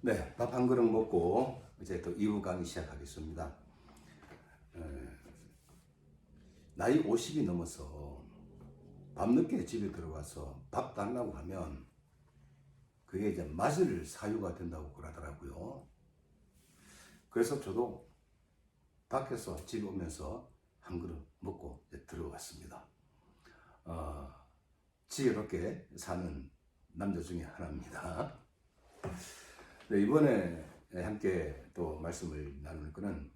네, 밥 한 그릇 먹고 이제 또 2부 강의 시작하겠습니다. 나이 50이 넘어서 밤늦게 집에 들어와서 밥 달라고 하면 그게 이제 맞을 사유가 된다고 그러더라고요. 그래서 저도 밖에서 집에 오면서 한 그릇 먹고 이제 들어왔습니다. 지혜롭게 사는 남자 중에 하나입니다. 네, 이번에 함께 또 말씀을 나눌 거는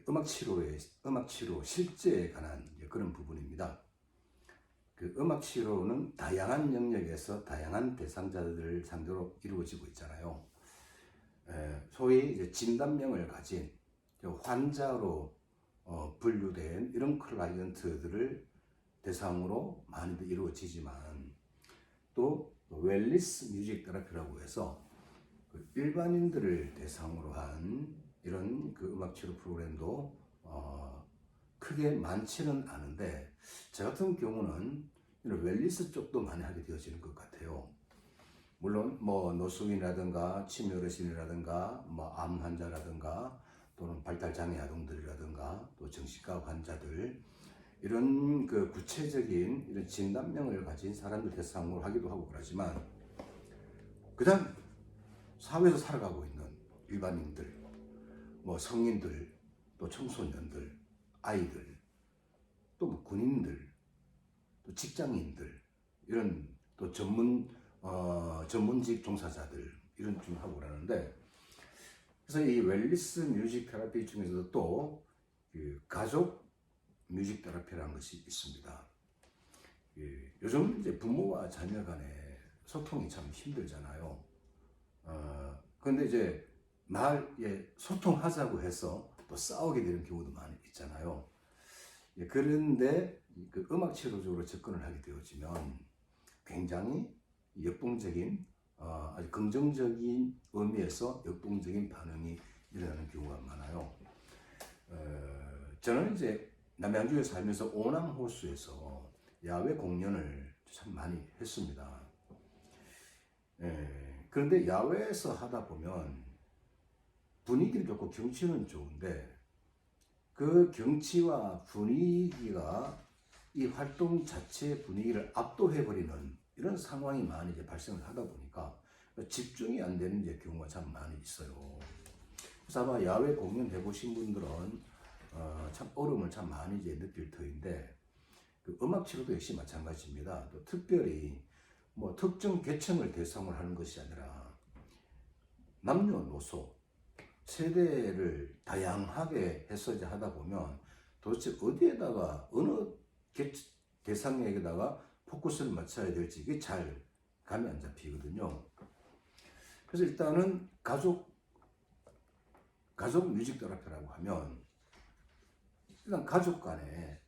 음악 치료 실제에 관한 그런 부분입니다. 그 음악 치료는 다양한 영역에서 다양한 대상자들을 상대로 이루어지고 있잖아요. 소위 이제 진단명을 가진 환자로 분류된 이런 클라이언트들을 대상으로 많이들 이루어지지만 또 웰니스 뮤직 테라피라고 해서 일반인들을 대상으로 한 이런 그 음악 치료 프로그램도 크게 많지는 않은데, 저 같은 경우는 이런 웰니스 쪽도 많이 하게 되어지는 것 같아요. 물론 뭐 노숙인이라든가 치매 어르신이라든가 뭐 암 환자라든가 또는 발달 장애 아동들이라든가 또 정신과 환자들, 이런 그 구체적인 이런 진단명을 가진 사람들 대상으로 하기도 하고 그러지만, 그냥 사회에서 살아가고 있는 일반인들, 뭐 성인들, 또 청소년들, 아이들, 또 뭐 군인들, 또 직장인들, 이런 또 전문직 종사자들, 이런 중 하고 그러는데, 그래서 이 웰니스 뮤직 테라피 중에서도 또 그 가족 뮤직 테라피라는 것이 있습니다. 요즘 이제 부모와 자녀 간의 소통이 참 힘들잖아요. 그런데 이제 소통하자고 해서 또 싸우게 되는 경우도 많이 있잖아요. 그런데 그 음악 치료적으로 접근을 하게 되어지면 굉장히 역동적인, 아주 긍정적인 의미에서 역동적인 반응이 일어나는 경우가 많아요. 저는 이제 남양주에 살면서 오남호수에서 야외 공연을 참 많이 했습니다. 그런데 야외에서 하다 보면 분위기는 좋고 경치는 좋은데, 그 경치와 분위기가 이 활동 자체의 분위기를 압도해버리는 이런 상황이 많이 이제 발생을 하다 보니까 집중이 안 되는 이제 경우가 참 많이 있어요. 그래서 아마 야외 공연 해보신 분들은 참 어려움을 참 많이 이제 느낄 터인데, 그 음악 치료도 역시 마찬가지입니다. 또 특별히 뭐 특정 계층을 대상으로 하는 것이 아니라 남녀노소 세대를 다양하게 해서 이제 하다 보면 도대체 어디에다가 어느 대상에게다가 포커스를 맞춰야 될지 이게 잘 감이 안 잡히거든요. 그래서 일단은 가족 뮤직 테라피라고 하면 일단 가족 간의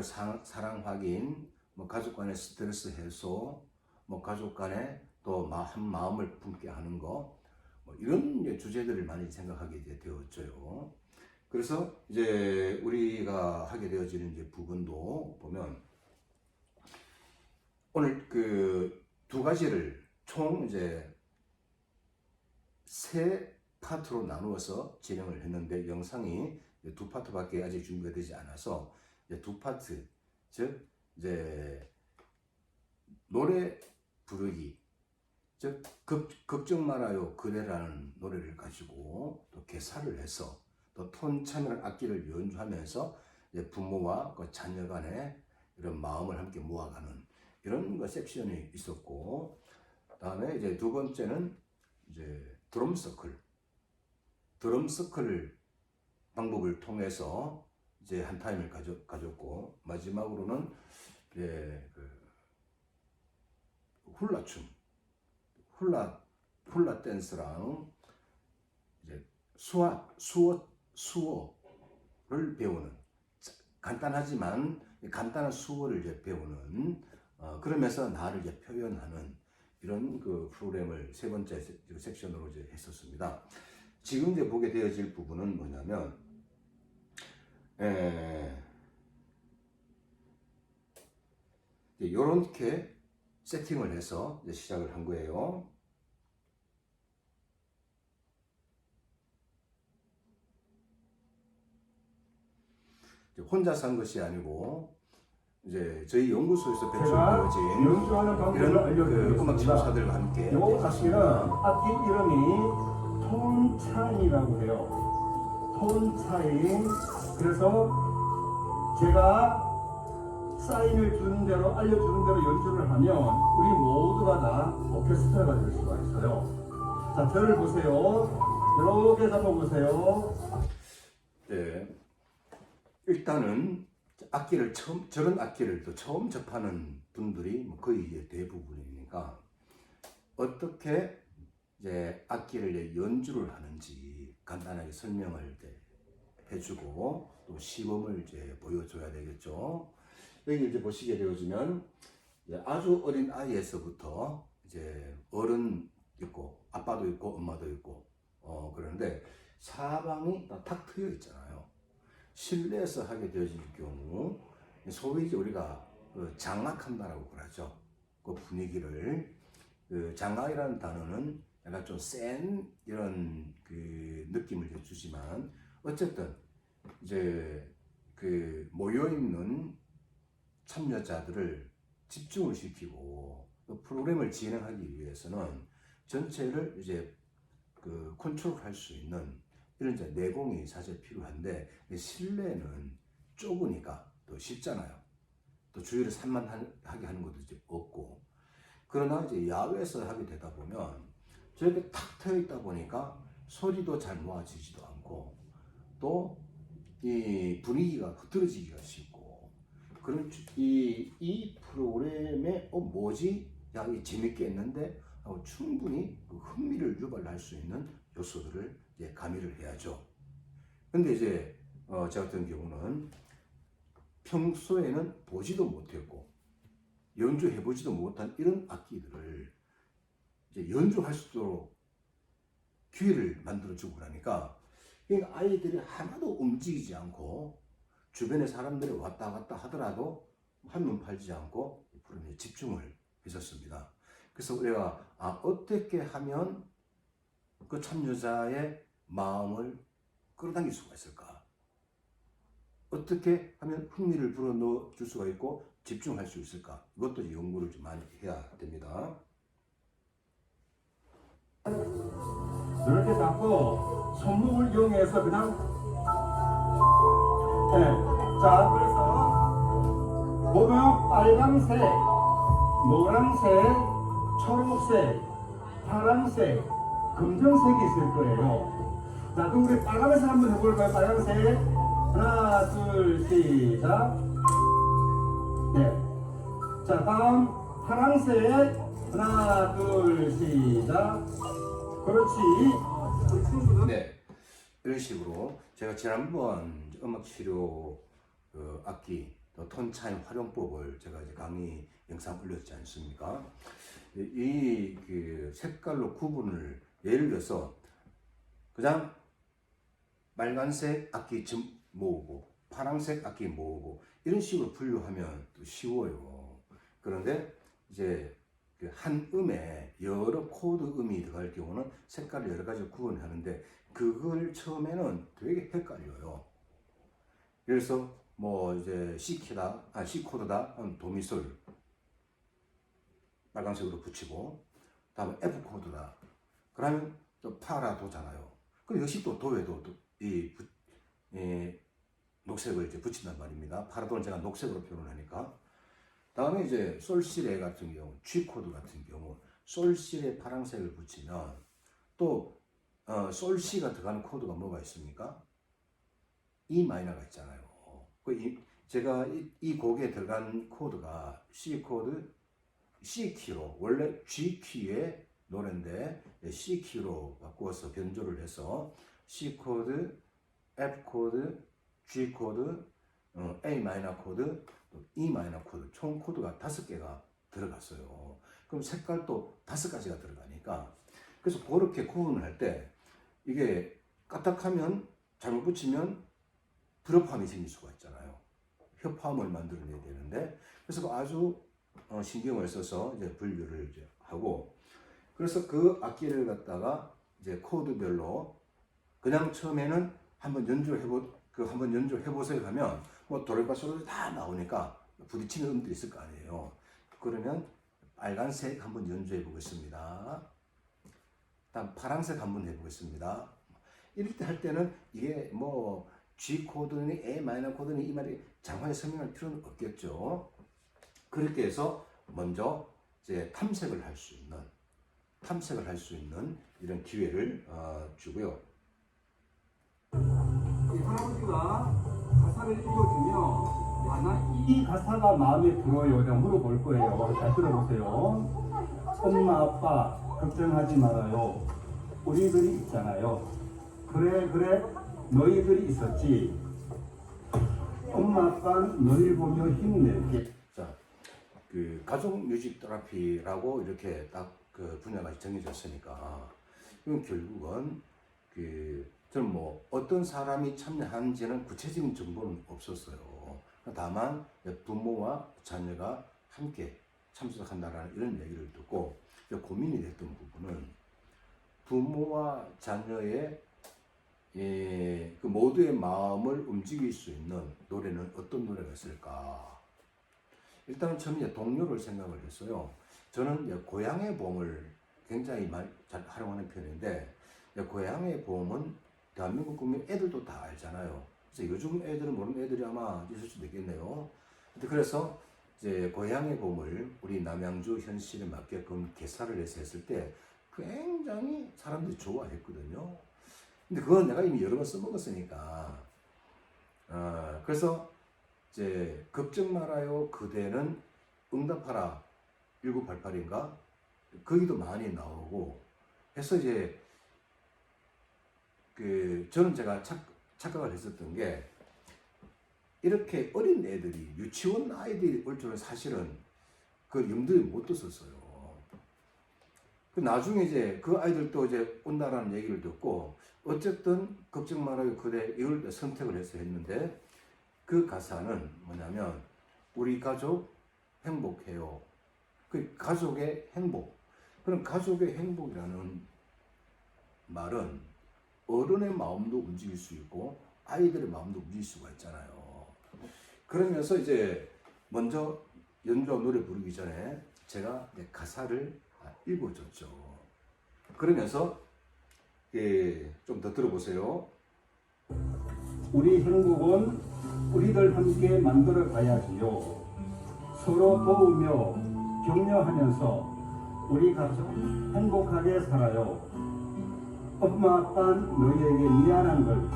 사랑 확인, 뭐 가족 간의 스트레스 해소, 뭐 가족 간의 또 한 마음을 품게 하는 거, 뭐 이런 주제들을 많이 생각하게 되었죠. 그래서 이제 우리가 하게 되어지는 이제 부분도 보면 오늘 그 두 가지를 총 이제 세 파트로 나누어서 진행을 했는데, 영상이 두 파트밖에 아직 준비가 되지 않아서 이제 두 파트, 즉 이제 노래 부르기, 즉 걱정 말아요 그대라는 노래를 가지고 또 개사를 해서 또 톤 참여한 악기를 연주하면서 이제 부모와 그 자녀 간의 이런 마음을 함께 모아가는 이런 거 섹션이 있었고, 다음에 이제 두 번째는 이제 드럼 서클 방법을 통해서 이제 한 타임을 가졌고, 마지막으로는 이제 그 훌라 댄스랑 이제 수어를 배우는, 간단하지만 간단한 수어를 이제 배우는, 그러면서 나를 이제 표현하는 이런 그 프로그램을 세 번째 섹션으로 이제 했었습니다. 지금 이제 보게 되어질 부분은 뭐냐면, 이렇게 세팅을 해서 이제 시작을 한 거예요. 이제 혼자서 한 것이 아니고 이제 저희 연구소에서 제가 배출되어진 연주하는 방법을 이런 그 알려드리겠습니다. 음악 치료사들과 함께 이 악기는 악기 이름이 톤차인이라고 해요. 톤차인. 그래서 제가 사인을 주는 대로 알려주는 대로 연주를 하면 우리 모두가 다 오케스트라가 될 수가 있어요. 자, 저를 보세요. 이렇게 잡아보세요. 네. 일단은 악기를 저런 악기를 또 처음 접하는 분들이 뭐 거의 이제 대부분이니까 어떻게 이제 악기를 이제 연주를 하는지 간단하게 설명을 이제 해주고 또 시범을 이제 보여줘야 되겠죠. 여기 이제 보시게 되어지면 이제 아주 어린 아이에서부터 이제 어른 있고 아빠도 있고 엄마도 있고 그런데 사방이 다 탁 트여 있잖아요. 실내에서 하게 되어질 경우 소위 이제 우리가 장악한다라고 그러죠. 그 분위기를 장악이라는 단어는 약간 좀 센 이런 그 느낌을 주지만 어쨌든 이제 그 모여 있는 참여자들을 집중을 시키고 그 프로그램을 진행하기 위해서는 전체를 이제 그 컨트롤할 수 있는 이런 이제 내공이 사실 필요한데 실내는 좁으니까 또 쉽잖아요. 또 주위를 산만하게 하는 것도 이제 없고 그러나 이제 야외에서 하게 되다 보면 저렇게 탁 트여 있다 보니까 소리도 잘 모아지지도 않고 또 이 분위기가 흐트러지기가 쉽고 그런 이 프로그램에 뭐지? 야, 이 재밌게 했는데 하고 충분히 그 흥미를 유발할 수 있는 요소들을 이제 가미를 해야죠. 근데 이제 저 같은 경우는 평소에는 보지도 못했고 연주해보지도 못한 이런 악기들을 이제 연주할 수 있도록 기회를 만들어주고 그러니까 아이들이 하나도 움직이지 않고 주변에 사람들이 왔다 갔다 하더라도 한눈 팔지 않고 프로그램에 집중을 했었습니다. 그래서 우리가 어떻게 하면 그 참여자의 마음을 끌어당길 수가 있을까? 어떻게 하면 흥미를 불어넣어 줄 수가 있고 집중할 수 있을까? 이것도 연구를 좀 많이 해야 됩니다. 이렇게 잡고 손목을 이용해서 그냥 네. 자, 그래서 보면 빨강색, 노란색, 초록색, 파란색, 검정색이 있을 거예요. 자, 그럼 우리 빨간색 한번 해볼까요? 빨간색. 하나, 둘, 시작. 네. 자, 다음 파란색. 하나, 둘, 시작. 그렇지. 네, 이런 식으로 제가 지난번 음악치료 악기 톤차인 활용법을 제가 이제 강의 영상 올렸지 않습니까? 이 그 색깔로 구분을 예를 들어서 그냥 빨간색 악기 모으고 파란색 악기 모으고 이런 식으로 분류하면 또 쉬워요. 그런데 이제 한 음에 여러 코드 음이 들어갈 경우는 색깔을 여러 가지 구분하는데 그걸 처음에는 되게 헷갈려요. 그래서 뭐 이제 C 코드다 도미솔 빨간색으로 붙이고 다음에 F 코드다 그러면 또 파라도잖아요. 그럼 역시 또 도에도 이 녹색을 이제 붙인단 말입니다. 파라도는 제가 녹색으로 표현하니까. 다음에 이제 솔시레 같은 경우, G 코드 같은 경우, 솔시레 파란색을 붙이면 또 솔시가 들어가는 코드가 뭐가 있습니까? E 마이너가 있잖아요. 제가 이 곡에 들어간 코드가 C 코드, C 키로 원래 G 키의 노래인데 C 키로 바꾸어서 변조를 해서 C 코드, F 코드, G 코드, A 마이너 코드, E 마이너 코드 총 코드가 5개가 들어갔어요. 그럼 색깔도 5가지가 들어가니까 그래서 그렇게 구분을 할 때 이게 까딱하면 잘못 붙이면 드롭함이 생길 수가 있잖아요. 협화음을 만들어내야 되는데 그래서 아주 신경을 써서 이제 분류를 이제 하고 그래서 그 악기를 갖다가 이제 코드별로 그냥 처음에는 한번 연주해 보세요 하면 뭐 도레과 소리 다 나오니까 부딪히는 음들이 있을 거 아니에요. 그러면 빨간색 한번 연주해 보겠습니다. 다음 파란색 한번 해보겠습니다. 이럴 때 할 때는 이게 뭐 G 코드니 A 마이너 코드니 이 말이 장황하게 설명할 필요는 없겠죠. 그렇게 해서 먼저 이제 탐색을 할 수 있는 이런 기회를 주고요. 할아버지가 가사를 읽어주면 야, 나 이 가사가 마음에 들어요. 내가 물어볼 거예요. 잘 들어보세요. 엄마 아빠 걱정하지 말아요. 우리들이 있잖아요. 그래 너희들이 있었지. 엄마 아빠는 너희를 보며 힘낼게. 자, 그 가족 뮤직 테라피라고 이렇게 딱 그 분야가 정해졌으니까 이건 결국은 저는 뭐 어떤 사람이 참여하는지는 구체적인 정보는 없었어요. 다만 부모와 자녀가 함께 참석한다라는 이런 얘기를 듣고 고민이 됐던 부분은 부모와 자녀의 그 모두의 마음을 움직일 수 있는 노래는 어떤 노래가 있을까? 일단은 처음에 동요를 생각을 했어요. 저는 고향의 봄을 굉장히 잘 활용하는 편인데 고향의 봄은 대한민국 국민 애들도 다 알잖아요. 그래서 요즘 애들은 모르는 애들이 아마 있을 수도 있겠네요. 그래서 이제 고향의 봄을 우리 남양주 현실에 맞게끔 개사를 해서 했을 때 굉장히 사람들이 좋아했거든요. 근데 그건 내가 이미 여러 번 써먹었으니까. 그래서 이제 걱정 말아요 그대는 응답하라 1988인가 거기도 많이 나오고 해서 이제 저는 제가 착각을 했었던 게 이렇게 어린 애들이 유치원 아이들이 올 줄은 사실은 그 염두에 못 뒀었어요. 나중에 이제 그 아이들도 이제 온다라는 얘기를 듣고 어쨌든 걱정 말아요 그대 이걸 선택을 해서 했는데 그 가사는 뭐냐면 우리 가족 행복해요. 그 가족의 행복. 그럼 가족의 행복이라는 말은 어른의 마음도 움직일 수 있고 아이들의 마음도 움직일 수가 있잖아요. 그러면서 이제 먼저 연주하고 노래 부르기 전에 제가 가사를 읽어줬죠. 그러면서 좀 더 들어보세요. 우리 행복은 우리들 함께 만들어 가야지요. 서로 도우며 격려하면서 우리 가족 행복하게 살아요. 엄마 아빠는 너희에게 미안한 걸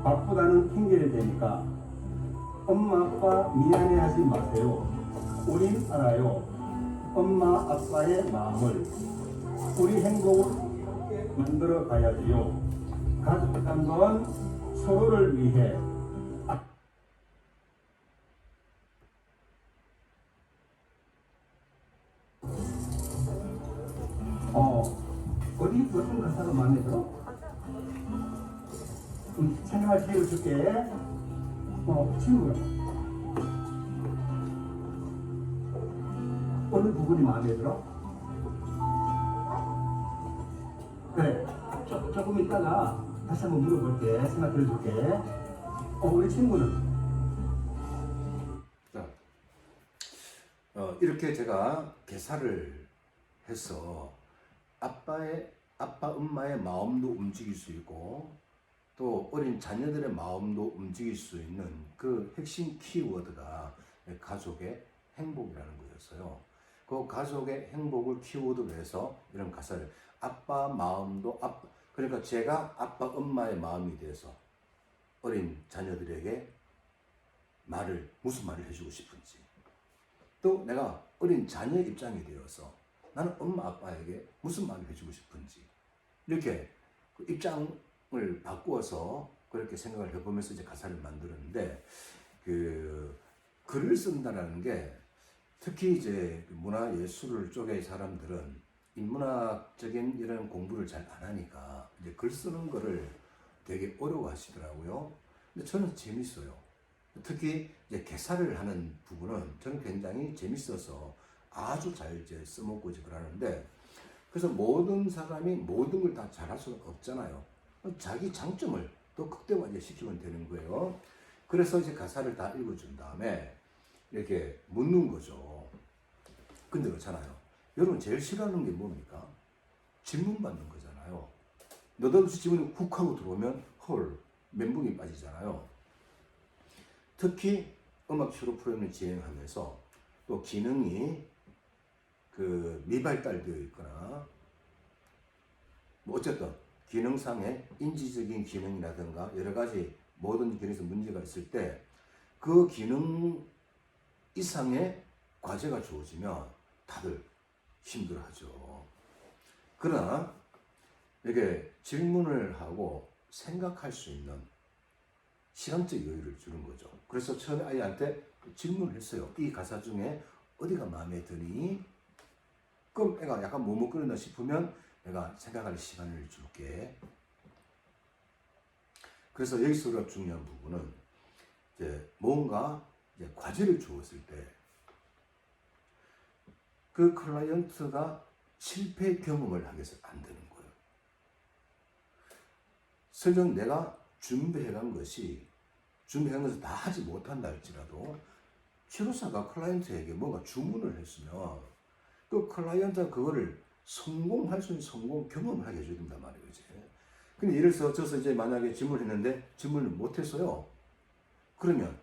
바쁘다는 핑계를 대니까 엄마 아빠 미안해하지 마세요. 우린 알아요. 엄마 아빠의 마음을 우리 행복을 함께 만들어 가야지요. 가족한 건 서로를 위해 어디 무슨 가사가 마음에 들어? 생각할 기회를 줄게. 친구야. 어느 부분이 마음에 들어? 그래. 조금 있다가 다시 한번 물어볼게. 생각 들어줄게. 우리 친구는? 자, 이렇게 제가 개사를 해서 아빠, 엄마의 마음도 움직일 수 있고 또 어린 자녀들의 마음도 움직일 수 있는 그 핵심 키워드가 가족의 행복이라는 거였어요. 그 가족의 행복을 키워드로 해서 이런 가사를 아빠 마음도 그러니까 제가 아빠, 엄마의 마음이 돼서 어린 자녀들에게 무슨 말을 해주고 싶은지 또 내가 어린 자녀 입장이 되어서 나는 엄마 아빠에게 무슨 말을 해주고 싶은지 이렇게 그 입장을 바꾸어서 그렇게 생각을 해보면서 이제 가사를 만들었는데 글을 쓴다라는 게 특히 이제 문화 예술 쪽의 사람들은 인문학적인 이런 공부를 잘 안 하니까 이제 글 쓰는 거를 되게 어려워하시더라고요. 근데 저는 재밌어요. 특히 이제 개사를 하는 부분은 저는 굉장히 재밌어서 아주 잘 이제 써먹고 이제 그러는데 그래서 모든 사람이 모든 걸 다 잘할 수는 없잖아요. 자기 장점을 또 극대화 시키면 되는 거예요. 그래서 이제 가사를 다 읽어준 다음에 이렇게 묻는 거죠. 근데 그렇잖아요. 여러분 제일 싫어하는 게 뭡니까? 질문 받는 거잖아요. 너다없이 질문이 훅 하고 들어오면 헐 멘붕이 빠지잖아요. 특히 음악 치료 프로그램을 진행하면서 또 기능이 그 미발달되어 있거나 뭐 어쨌든 기능상의 인지적인 기능이라든가 여러 가지 모든 기능에서 문제가 있을 때 그 기능 이상의 과제가 주어지면 다들 힘들어하죠. 그러나 이게 질문을 하고 생각할 수 있는 시간적 여유를 주는 거죠. 그래서 처음에 아이한테 질문을 했어요. 이 가사 중에 어디가 마음에 드니? 그럼 애가 약간 머뭇거린다 싶으면 내가 생각할 시간을 줄게. 그래서 여기서 우리가 중요한 부분은 이제 뭔가 이제 과제를 주었을 때 그 클라이언트가 실패 경험을 하게 해서 안 되는 거예요. 설령 내가 준비해간 것을 다 하지 못한다 할지라도 치료사가 클라이언트에게 뭔가 주문을 했으면 그 클라이언트가 그거를 성공할 수 있는 성공 경험을 하게 해줘야 된단 말이에요. 이제. 근데 예를 들어서 이제 만약에 질문을 했는데 질문을 못했어요. 그러면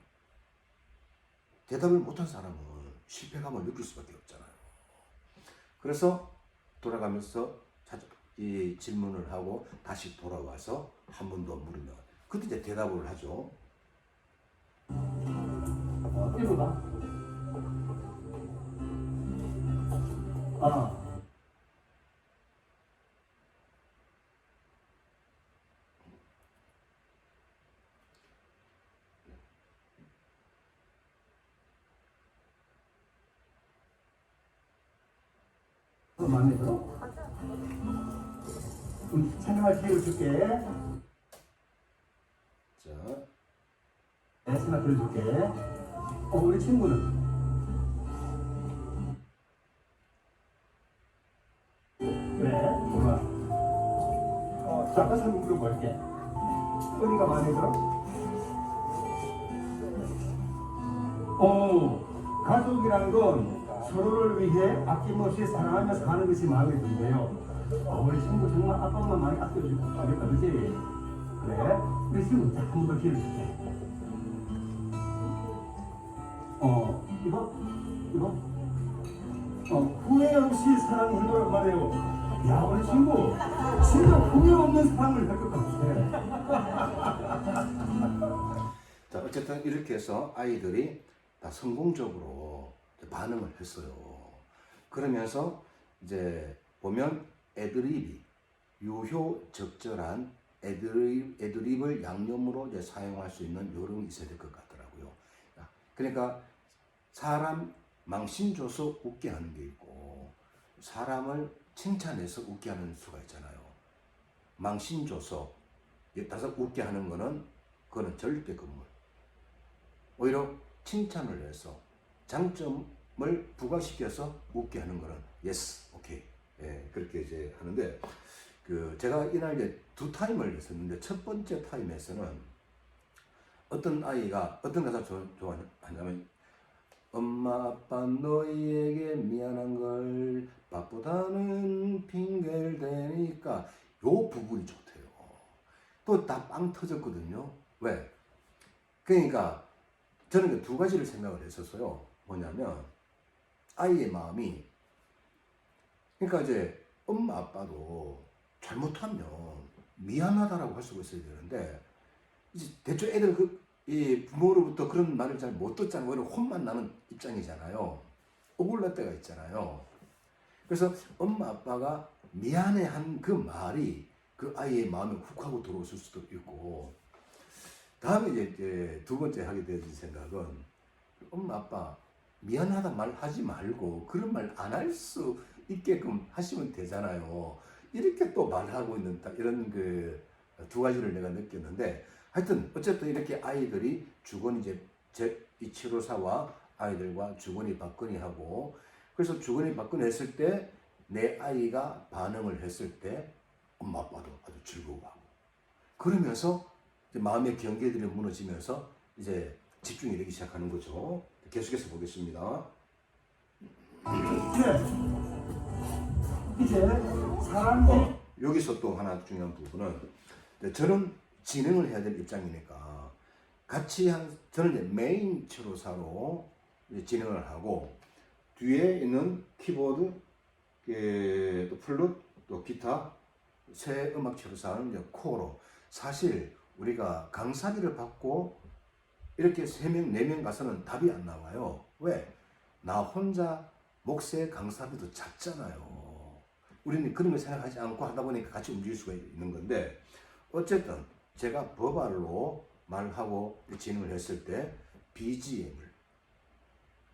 대답을 못한 사람은 실패감을 느낄 수밖에 없잖아요. 그래서 돌아가면서 이 질문을 하고 다시 돌아와서 한 번 더 물으면 그때 이제 대답을 하죠. 읽어봐. 아. 마음에 들어? 설명할 기회를 줄게. 자, 생각 들어줄게. 우리 친구는? 그래, 몰라. 잠깐 설명 물어볼게. 어디가 마음에 들어? 가족이라는 건 서로를 위해 아낌없이 사랑하며 사는 것이 마음에 든대요. 우리 친구 정말 아빠만 많이 아껴주겠다, 그지? 그래? 우리 친구 한 번 더 기회를 줄게. 이거? 후회 없이 사랑해주란 말이에요. 야, 우리 친구 진짜 후회 없는 사랑을 할 것 같아. 자, 어쨌든 이렇게 해서 아이들이 다 성공적으로 반응을 했어요. 그러면서 이제 보면 애드립이 유효 적절한 애드립을 양념으로 이제 사용할 수 있는 요령이 있어야 될 것 같더라고요. 그러니까 사람 망신 줘서 웃게 하는 게 있고 사람을 칭찬해서 웃게 하는 수가 있잖아요. 망신 줘서 다서 웃게 하는 거는 그거는 절대 금물. 오히려 칭찬을 해서 장점을 부각시켜서 웃게 하는 거는 yes, 오케이. 예, 그렇게 이제 하는데 제가 이날 이제 두 타임을 했었는데 첫 번째 타임에서는 어떤 아이가 어떤 가사 좋아하냐면 엄마 아빠 너희에게 미안한 걸 바쁘다는 핑계를 대니까 요 부분이 좋대요. 또 다 빵 터졌거든요. 왜? 그러니까 저는 두 가지를 생각을 했었어요. 뭐냐면 아이의 마음이 그러니까 이제 엄마 아빠도 잘못하면 미안하다라고 할 수가 있어야 되는데 이제 대충 애들 이 부모로부터 그런 말을 잘 못 듣잖아요. 오히려 혼만 나는 입장이잖아요. 억울할 때가 있잖아요. 그래서 엄마 아빠가 미안해한 그 말이 그 아이의 마음에 훅 하고 들어왔을 수도 있고 다음에 이제 두 번째 하게 된 생각은 엄마 아빠 미안하다 말 하지 말고 그런 말 안 할 수 있게끔 하시면 되잖아요. 이렇게 또 말하고 있는 이런 두 가지를 내가 느꼈는데 하여튼 어쨌든 이렇게 아이들이 주거니 이제 이 치료사와 아이들과 주거니 받거니 하고 그래서 주거니 받거니 했을 때 내 아이가 반응을 했을 때 엄마 아빠도 아주 즐거워하고 그러면서 이제 마음의 경계들이 무너지면서 이제 집중이 되기 시작하는 거죠. 계속해서 보겠습니다. 이제 사람들이 여기서 또 하나 중요한 부분은 저는 진행을 해야 될 입장이니까 같이 저는 이제 메인 치료사로 이제 진행을 하고 뒤에 있는 키보드, 또 플룻, 또 기타, 새 음악 치료사는 이제 코어로 사실 우리가 강사비를 받고 이렇게 3명, 4명 가서는 답이 안 나와요. 왜? 나 혼자 목세 강사비도 작잖아요. 우리는 그런 걸 생각하지 않고 하다 보니까 같이 움직일 수가 있는 건데 어쨌든 제가 버발로 말하고 진행을 했을 때 BGM을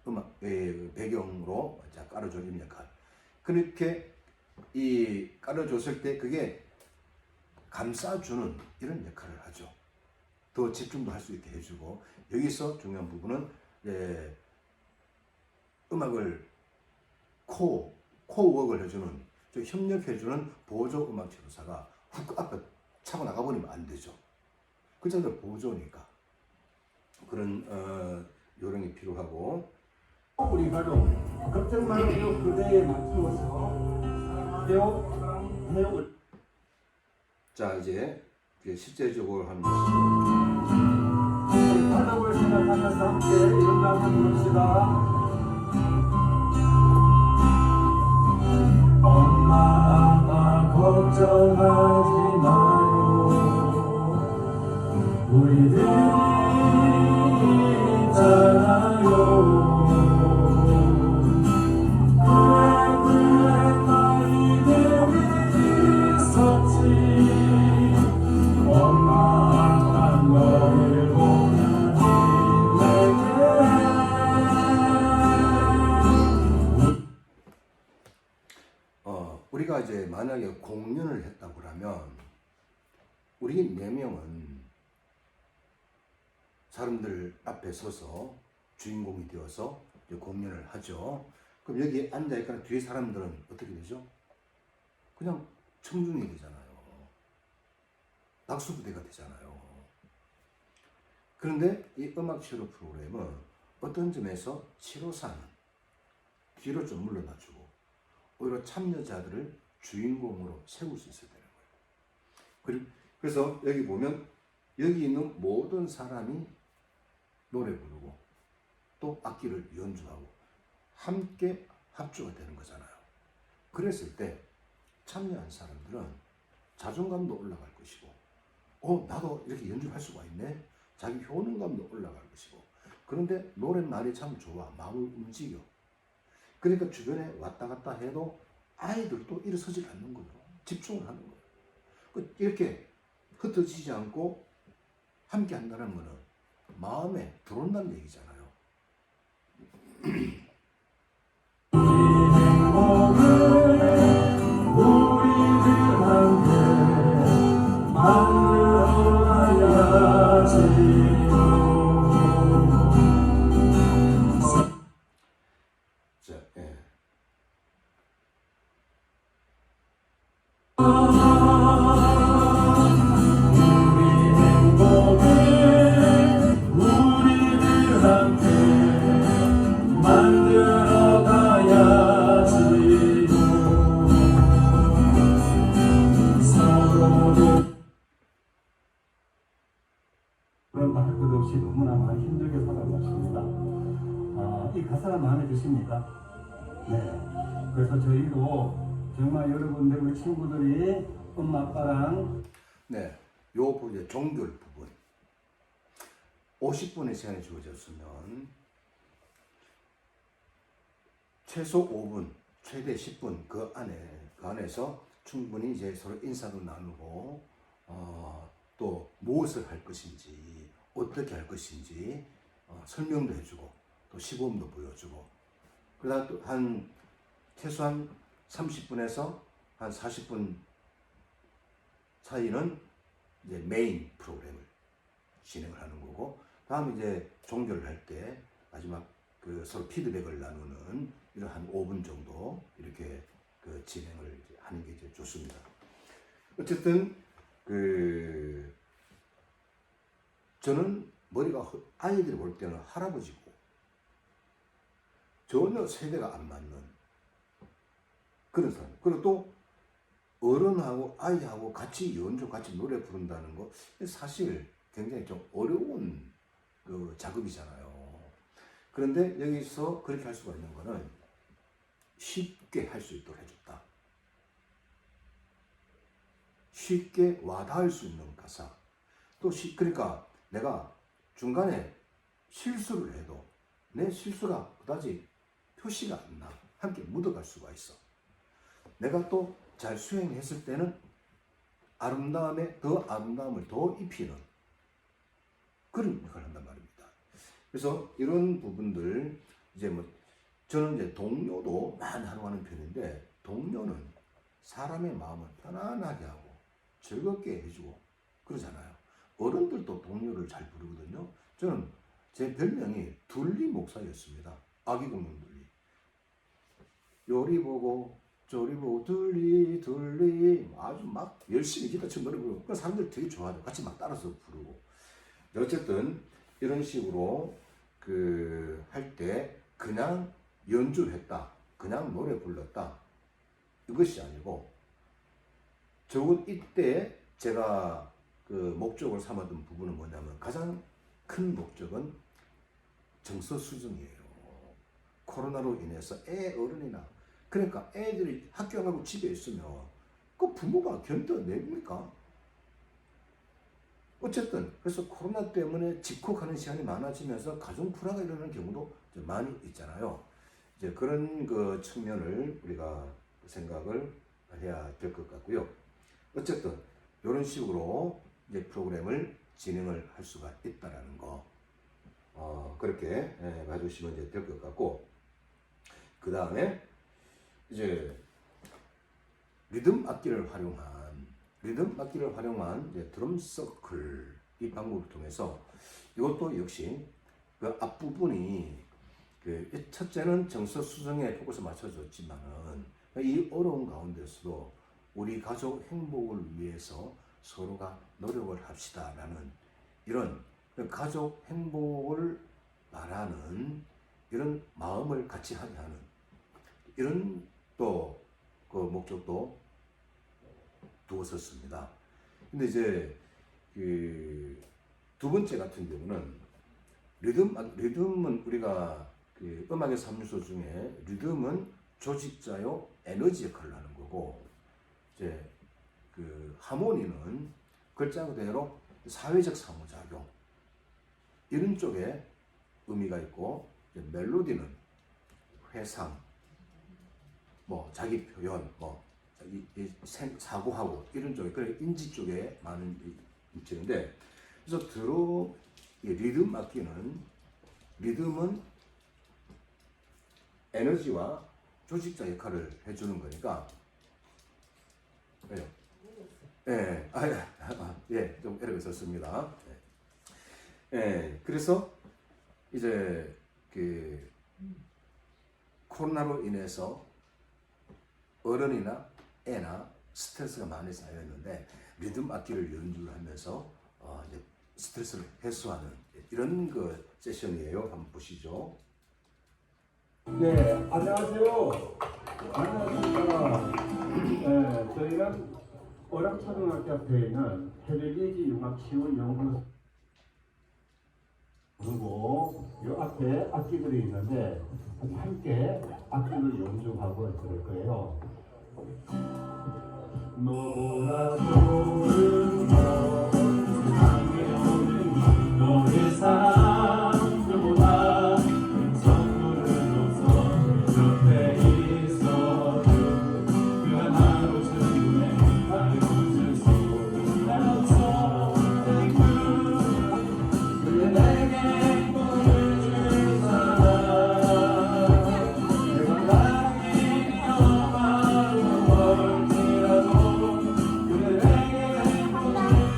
음악 배경으로 깔아주는 역할. 그렇게 이 깔아줬을 때 그게 감싸주는 이런 역할을 하죠. 더 집중도 할 수 있게 해주고 여기서 중요한 부분은 음악을 코워크를 해주는 협력해주는 보조 음악 치료사가 훅 앞에 차고 나가버리면 안 되죠. 그저도 보조니까 그런 요령이 필요하고 우리 가족 걱정 말고 그대에 맞추어서 배워 자 이제 실제적으로 하는 가족을 생각하면서 함께 이런 거 한번 부릅시다. 엄마 아빠 걱정하지 마요. 우리들이 있잖아요. 그래 너희들이 있었지. 엄마 아빠 너를 우리가 이제 만약에 공연을 했다고 하면 우리 4명은 사람들 앞에 서서 주인공이 되어서 공연을 하죠. 그럼 여기 앉아있거나 뒤에 사람들은 어떻게 되죠? 그냥 청중이 되잖아요. 박수부대가 되잖아요. 그런데 이 음악 치료 프로그램은 어떤 점에서 치료사는 뒤로 좀 물러나주고 오히려 참여자들을 주인공으로 세울 수 있어야 되는 거예요. 그래서 여기 보면 여기 있는 모든 사람이 노래 부르고 또 악기를 연주하고 함께 합주가 되는 거잖아요. 그랬을 때 참여한 사람들은 자존감도 올라갈 것이고 나도 이렇게 연주할 수가 있네. 자기 효능감도 올라갈 것이고 그런데 노랫말이 참 좋아. 마음을 움직여. 그러니까 주변에 왔다 갔다 해도 아이들도 일어서지 않는 거예요. 집중을 하는 거예요. 이렇게 흩어지지 않고 함께 한다는 거는 마음에 들어온다는 얘기잖아요. 자, 예. 그런 말할 것 없이 너무나 힘들게 살아왔습니다. 이 가사가 마음에 드십니까? 네. 그래서 저희도 정말 여러분들 우리 친구들이 엄마 아빠랑 네, 요 이제 종결 부분 50분의 시간이 주어졌으면 최소 5분, 최대 10분 그 안에서 충분히 이제 서로 인사도 나누고 또 무엇을 할 것인지 어떻게 할 것인지 설명도 해주고 또 시범도 보여주고 그러다 또 최소한 30분에서 한 40분 사이는 이제 메인 프로그램을 진행을 하는 거고 다음 이제 종결을 할 때 마지막 서로 피드백을 나누는 이런 5분 정도 이렇게 진행을 하는 게 이제 좋습니다. 어쨌든 저는 머리가 아이들이 볼 때는 할아버지고 전혀 세대가 안 맞는 그런 사람. 그리고 또 어른하고 아이하고 같이 연주, 같이 노래 부른다는 거 사실 굉장히 좀 어려운 그 작업이잖아요. 그런데 여기서 그렇게 할 수가 있는 거는 쉽게 할 수 있도록 해줬다. 쉽게 와닿을 수 있는 가사. 또 그러니까 내가 중간에 실수를 해도 내 실수가 그다지 표시가 안 나. 함께 묻어갈 수가 있어. 내가 또 잘 수행했을 때는 아름다움에 더 아름다움을 더 입히는 그런 역할을 한단 말입니다. 그래서 이런 부분들 이제 뭐 저는 이제 동요도 많이 활용하는 편인데 동요는 사람의 마음을 편안하게 하고 즐겁게 해주고 그러잖아요. 어른들도 동요를 잘 부르거든요. 저는 제 별명이 둘리 목사였습니다. 아기 공룡 둘리. 요리 보고 저리 보고 둘리 둘리 아주 막 열심히 기타 치고 노래 부르고 그 사람들 되게 좋아하죠. 같이 막 따라서 부르고. 어쨌든 이런 식으로 그 할 때 그냥 연주했다, 그냥 노래 불렀다 이것이 아니고 적은 이때 제가 그 목적을 삼았던 부분은 뭐냐면 가장 큰 목적은 정서수정이에요. 코로나로 인해서 어른이나 그러니까 애들이 학교 가고 집에 있으면 그 부모가 견뎌냅니까? 어쨌든 그래서 코로나 때문에 집콕하는 시간이 많아지면서 가정 불화가 일어나는 경우도 많이 있잖아요. 이제 그런 그 측면을 우리가 생각을 해야 될 것 같고요. 어쨌든 이런 식으로 이제 프로그램을 진행을 할 수가 있다라는 거, 그렇게 봐주시면 될 것 같고, 그 다음에 이제 리듬 악기를 활용한 이제 드럼 서클 이 방법을 통해서 이것도 역시 그 앞부분이 그 첫째는 정서 수정에 포커스 맞춰줬지만은 이 어려운 가운데서도 우리 가족 행복을 위해서 서로가 노력을 합시다라는 이런 가족 행복을 말하는 이런 마음을 같이 하게 하는 이런 또 그 목적도 두었었습니다. 근데 이제 그 두 번째 같은 경우는 리듬은 우리가 그 음악의 3요소 중에 리듬은 조직자요 에너지 역할을 하는 거고 이제 그 하모니는 글자 그대로 사회적 상호작용 이런 쪽에 의미가 있고 멜로디는 회상 뭐 자기 표현 뭐 사고하고 이런 쪽에 그래 인지 쪽에 많은 입체인데 그래서 리듬 악기는 리듬은 에너지와 조직자 역할을 해주는 거니까 왜요? 예, 좀 에러가 있었습니다. 그래서 이제 그 코로나로 인해서 어른이나 애나 스트레스가 많이 쌓여있는데 리듬 악기를 연주를 하면서 이제 스트레스를 해소하는 이런 그 세션이에요. 한번 보시죠. 네, 안녕하세요. 안녕하십니까. 저희는 오락초등학교 앞에 있는 헤르게지 융합치유연구소 그리고 이 앞에 악기들이 있는데 함께 악기를 연주하고 그럴 거예요. 너보다 좋은 세상에 오는 너의 삶 그보다 큰 선물은 없어 옆에 있어 그 하나로 주님의 나를 붙을 수 없어 그의 내게 행복을 줄 사람 내가 나에게 영화로 멀지라도 그의 내게 행복을 줄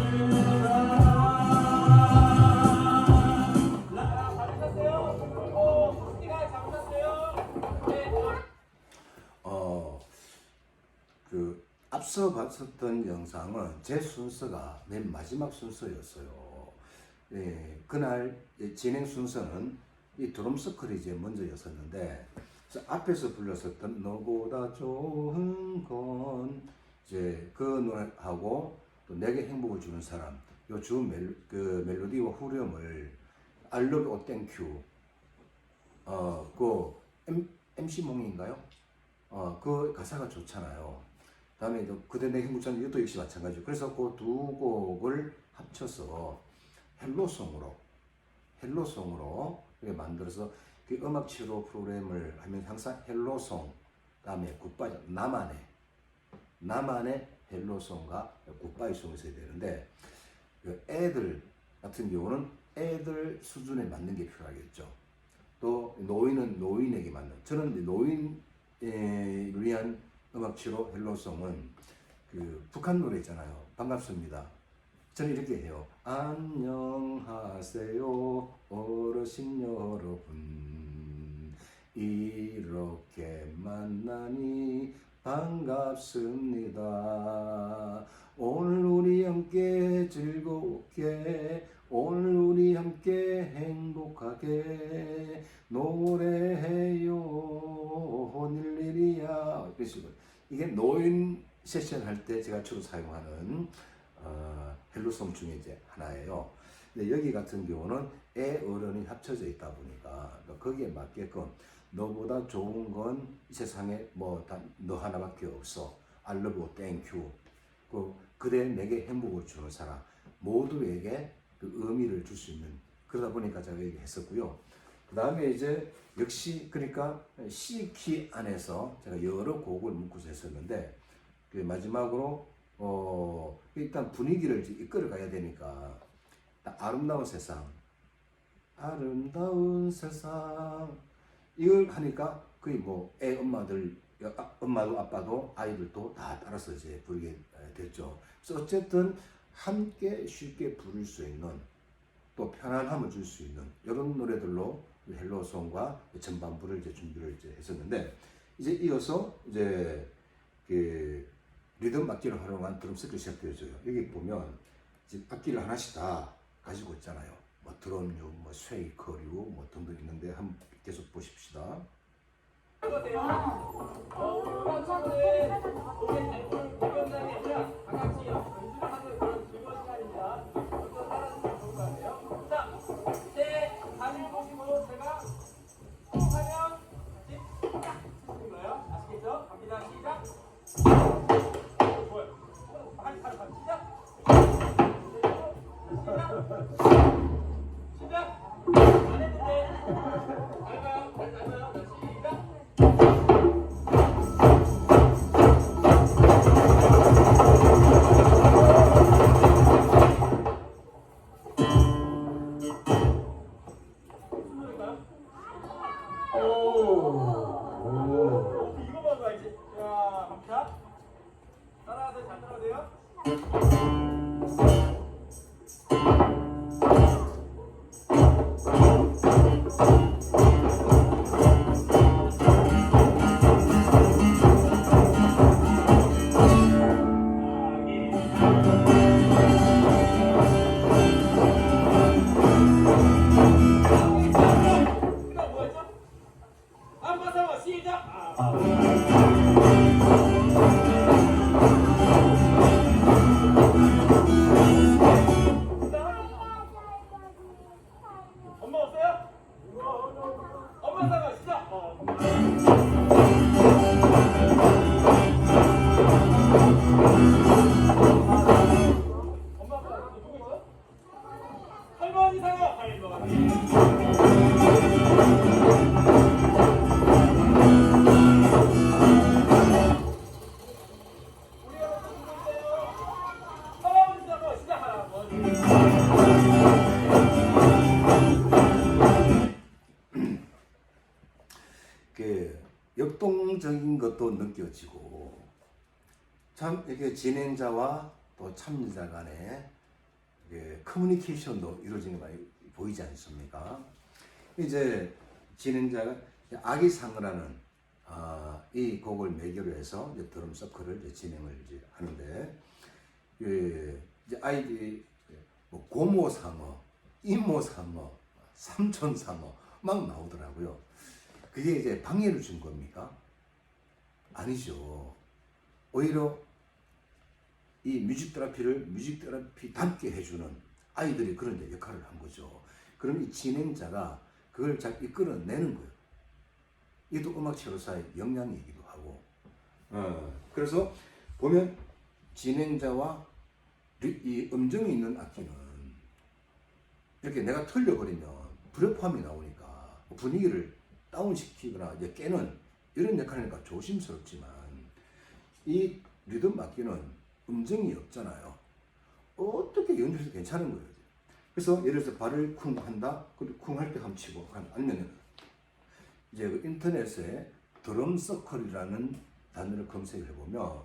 그 앞서 봤었던 영상은 제 순서가 맨 마지막 순서였어요. 그날 진행 순서는 이 드럼 서클이 이제 먼저였었는데 앞에서 불렀었던 너보다 좋은 건 이제 그 노래하고 또 내게 행복을 주는 사람 요 주 멜로디와 후렴을 I love you, thank you 그 MC 몽인가요? 그 가사가 좋잖아요. 다음에 그대 내게 행복 주는 이것도 역시 마찬가지고 그래서 그 두 곡을 합쳐서 헬로송으로 이렇게 만들어서 그 음악 치료 프로그램을 하면 항상 헬로송 다음에 굿바이 나만의 헬로송과 굿바이송이 있어야 되는데 그 애들 같은 경우는 애들 수준에 맞는 게 필요하겠죠. 또 노인은 노인에게 맞는 저는 노인을 위한 음악 치료 헬로송은 그 북한 노래 있잖아요. 반갑습니다. 저는 이렇게 해요. 안녕하세요 어르신 여러분 이렇게 만나니 반갑습니다. 오늘 우리 함께 즐겁게 오늘 우리 함께 행복하게 노래해요 일일이야 이런 식으로 이게 노인 세션 할 때 제가 주로 사용하는 헬로송 중에 이제 하나예요. 근데 여기 같은 경우는 애 어른이 합쳐져 있다 보니까 거기에 맞게끔 너보다 좋은 건 이 세상에 뭐 너 하나밖에 없어. I love you, thank you. 그대 내게 행복을 주는 사람 모두에게 그 의미를 줄 수 있는 그러다 보니까 제가 얘기했었고요. 그 다음에 이제 역시 그러니까 C키 안에서 제가 여러 곡을 묶어서 했었는데 그 마지막으로 일단 분위기를 이끌어 가야 되니까 아름다운 세상 이걸 하니까 거의 뭐 애 엄마도 아빠도 아이들도 다 따라서 이제 부르게 됐죠. 그래서 어쨌든 함께 쉽게 부를 수 있는 또 편안함을 줄 수 있는 이런 노래들로 헬로송과 전반부를 이제 준비를 이제 했었는데 이제 이어서 이제 그 리듬 악기를 활용한 드럼 세트가 시작되어져요. 여기 보면 이제 악기를 하나씩 다 가지고 있잖아요. 뭐 드럼류, 뭐 쉐이커류, 뭐 등등 있는데 한번 계속 보십시다. 이거만 봐야지. 자, 갑니다. 따라하세요. 잘 따라하세요. 엄마 없어요? 엄마 사과 시작. 엄마 사과 누구 있어? 할머니 사과. 할머니. 역동적인 것도 느껴지고 참 이렇게 진행자와 또 참여자 간의 커뮤니케이션도 이루어지는 게 많이 보이지 않습니까? 이제 진행자가 아기상어라는 이 곡을 매개로 해서 이제 드럼 서클을 이제 진행을 이제 하는데 이제 아이들이 뭐 고모상어 이모 삼어, 삼촌 삼어 막 나오더라고요. 그게 이제 방해를 준 겁니까? 아니죠. 오히려 이 뮤직 테라피를 뮤직 테라피답게 해주는 아이들이 그런 이제 역할을 한 거죠. 그럼 이 진행자가 그걸 잘 이끌어내는 거예요. 이도 음악 치료사의 역량이기도 하고. 그래서 보면 진행자와 이 음정이 있는 악기는 이렇게 내가 틀려버리면 불협화음이 나오니까 분위기를 다운시키거나 이제 깨는 이런 역할이니까 조심스럽지만 이 리듬 악기는 음정이 없잖아요. 어떻게 연주해도 괜찮은 거예요. 그래서 예를 들어서 발을 쿵 한다. 그리고 쿵 할 때 한번 치고 아니면 이제 그 인터넷에 드럼 서클이라는 단어를 검색해 보면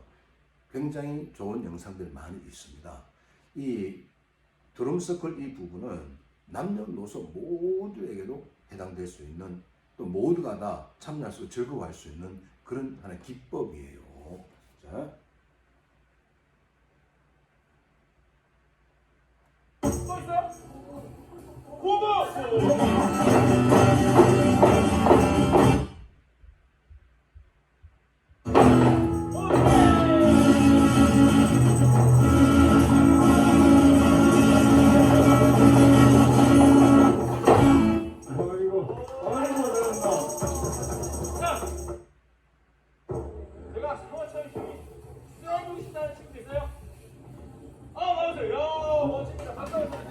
굉장히 좋은 영상들이 많이 있습니다. 이 드럼 서클 이 부분은 남녀노소 모두에게도 해당될 수 있는 또 모두가 다 참여할 수 즐거워할 수 있는 그런 하나의 기법이에요. 자. 제가 상어처럼 힘이 세고 싶다는 친구 있어요? 나오세요. 야, 멋집니다. 반가워요.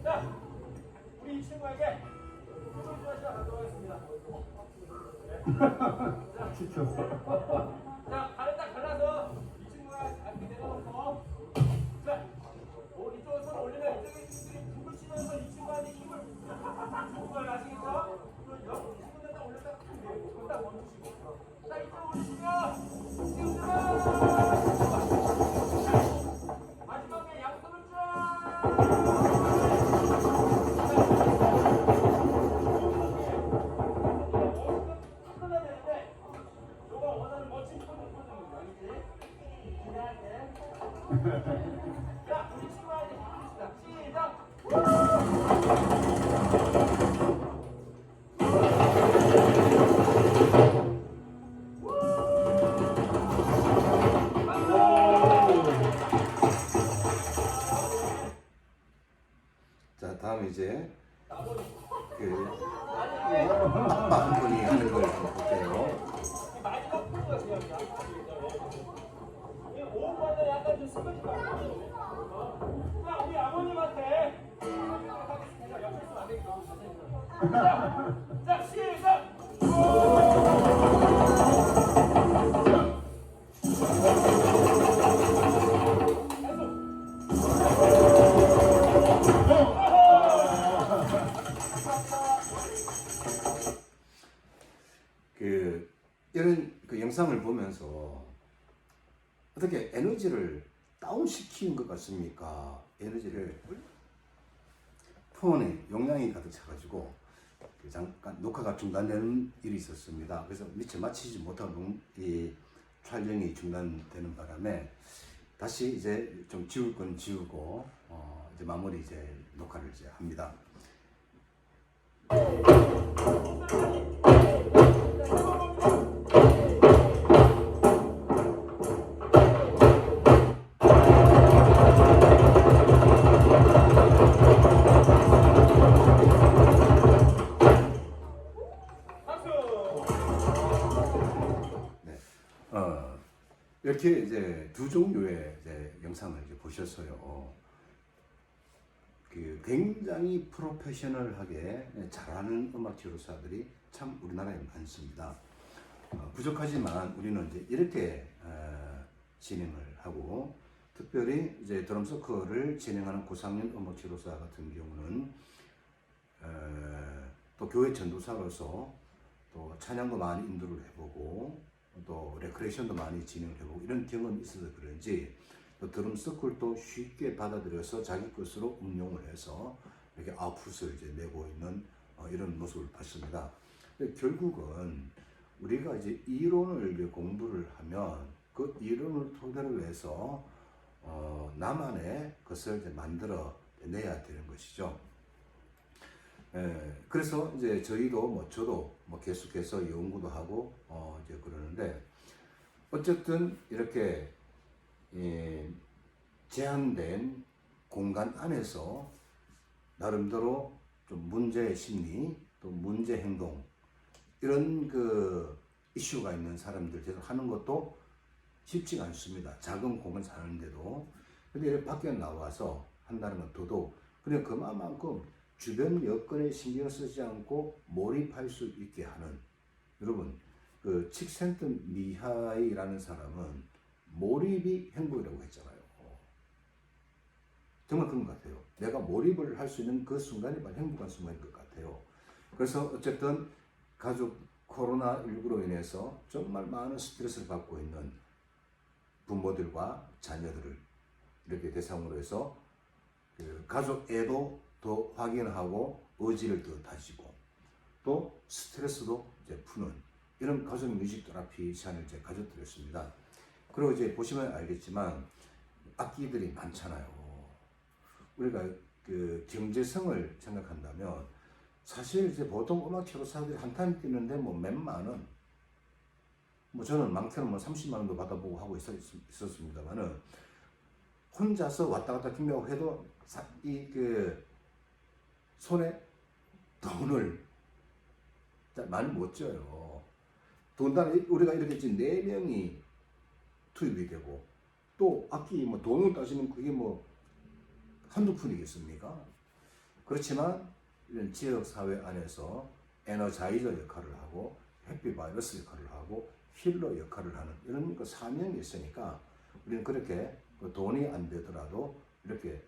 자, 우리 이 친구에게 표정 좋아하시라 가도록 하겠습니다. 자, 발을 딱 갈라서 이 친구가 앞에 내려놓고 자, 이쪽으로 손 올리면 이쪽에 친구들이 둥글 치면서 이 친구한테 힘을 주는 걸 아시겠죠? 그럼 이 친구는 딱 올렸다가 이거 딱 멈추시고 자, 이쪽 올리시면 친구들아 마지막에 양손을 쫙 되는데 너가 원하는 멋진 톤을 꽂는 거야, 알겠지? 자, 우리 친구한테 힘줍시다. 시작! 자, 다음 이제 그 아빠 한 분이 하는 걸 볼게요. 마지막 프로가 중요합니다. 이 오후반에 약간 좀 스쿼트 말고. 자, 우리 아버님한테 하겠습니다. 옆에 있으면 안 되겠다. 자, 시작! 이런 그 영상을 보면서 어떻게 에너지를 다운시키는 것 같습니까? 에너지를 폰에 용량이 가득 차가지고 잠깐 녹화가 중단되는 일이 있었습니다. 그래서 미처 마치지 못하고 이 촬영이 중단되는 바람에 다시 이제 좀 지울 건 지우고 이제 마무리 이제 녹화를 이제 합니다. 이렇게 이제 두 종류의 이제 영상을 이제 보셨어요. 그 굉장히 프로페셔널하게 잘하는 음악 치료사들이 참 우리나라에 많습니다. 부족하지만 우리는 이제 이렇게 진행을 하고, 특별히 이제 드럼 서클을 진행하는 고상년 음악 치료사 같은 경우는 또 교회 전도사로서 또 찬양도 많이 인도를 해보고 또 레크레이션도 많이 진행을 해보고 이런 경험이 있어서 그런지 또 드럼 서클도 쉽게 받아들여서 자기 것으로 응용을 해서 이렇게 아웃풋을 이제 내고 있는 이런 모습을 봤습니다. 결국은 우리가 이제 이론을 이제 공부를 하면 그 이론을 토대로 해서 나만의 것을 이제 만들어 내야 되는 것이죠. 그래서 이제 저희도 저도 계속해서 연구도 하고 이제 그러는데 어쨌든 이렇게 제한된 공간 안에서 나름대로 좀 문제 심리 또 문제 행동 이런 그 이슈가 있는 사람들 계속 하는 것도 쉽지가 않습니다. 작은 공간 사는데도. 근데 이렇게 밖에 나와서 한다는 건 더더욱 그냥 그만큼 주변 여건에 신경 쓰지 않고 몰입할 수 있게 하는 여러분 그 칙센튼 미하이라는 사람은 몰입이 행복이라고 했잖아요. 정말 그런 것 같아요. 내가 몰입을 할 수 있는 그 순간이 바로 행복한 순간인 것 같아요. 그래서 어쨌든 가족 코로나19로 인해서 정말 많은 스트레스를 받고 있는 부모들과 자녀들을 이렇게 대상으로 해서 그 가족애도 더 확인하고 의지를 더 다지고 또 스트레스도 이제 푸는 이런 가족 뮤직 테라피 시간을 이제 가져드렸습니다. 그리고 이제 보시면 알겠지만 악기들이 많잖아요. 우리가 그 경제성을 생각한다면 사실 이제 보통 음악 치료 사들이 한 타임 뛰는데 몇만 원, 저는 많게는 30만 원도 받아보고 하고 있었습니다만은 혼자서 왔다 갔다 김매고 해도 이 그 손에 돈을 많이 못 져요. 돈단 우리가 이렇게 지금 4명이 투입이 되고 또 악기 돈을 따지면 그게 한두 푼이겠습니까? 그렇지만 이런 지역 사회 안에서 에너자이저 역할을 하고 해피바이러스 역할을 하고 힐러 역할을 하는 이런 그 사명이 있으니까 우리는 그렇게 돈이 안 되더라도 이렇게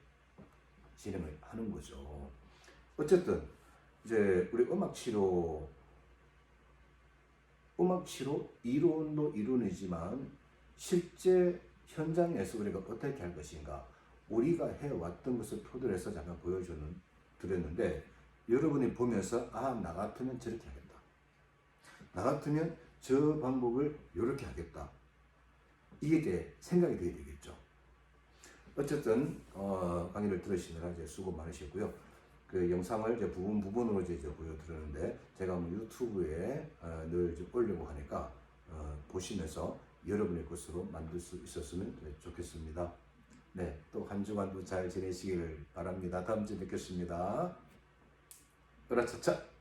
진행을 하는 거죠. 어쨌든 이제 우리 음악치료 이론도 이론이지만 실제 현장에서 우리가 어떻게 할 것인가 우리가 해왔던 것을 토대로 해서 잠깐 드렸는데 여러분이 보면서 나 같으면 저렇게 하겠다. 나 같으면 저 방법을 이렇게 하겠다. 이게 생각이 돼야 되겠죠. 어쨌든 강의를 들으시느라 이제 수고 많으셨고요. 그 영상을 이제 부분으로 이제 보여드렸는데 제가 유튜브에 늘 이제 올리고 하니까 보시면서 여러분의 것으로 만들 수 있었으면 좋겠습니다. 네, 또 한 주간도 잘 지내시길 바랍니다. 다음 주에 뵙겠습니다. 으라차차.